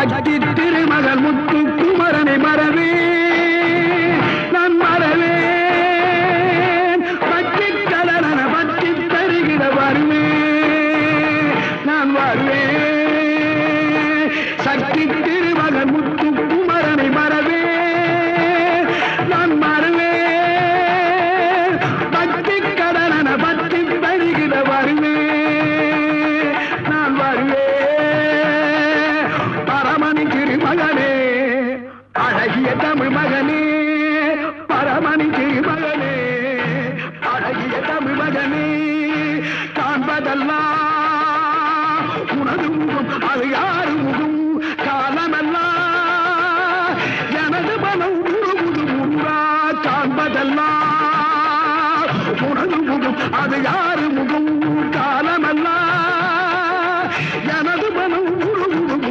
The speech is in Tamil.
சக்தி திருமகள் முத்து குமரனை மறவே நான் மறவேன் பற்றி கடலன பற்றி தருகிற வருவேன் நான் வருவேன் சக்தி திருமகள் முத்து குமரனை மறவே நான் மறவேன் பற்றி கடலன பற்றி தருகிற வருவேன் நான் வருவேன் பரமணி திருமகனே அழகிய தமிழ் மகனே பரமணி திருமகனே அழகிய தமிழ் மகனே காண்பதெல்லாம் உனது முகம் அது யாரு முகம் காலமெல்லாம் எனது மனம் முழுமுது முருகா காண்பதெல்லாம் உனது முகம் அது யாரு முகம் கால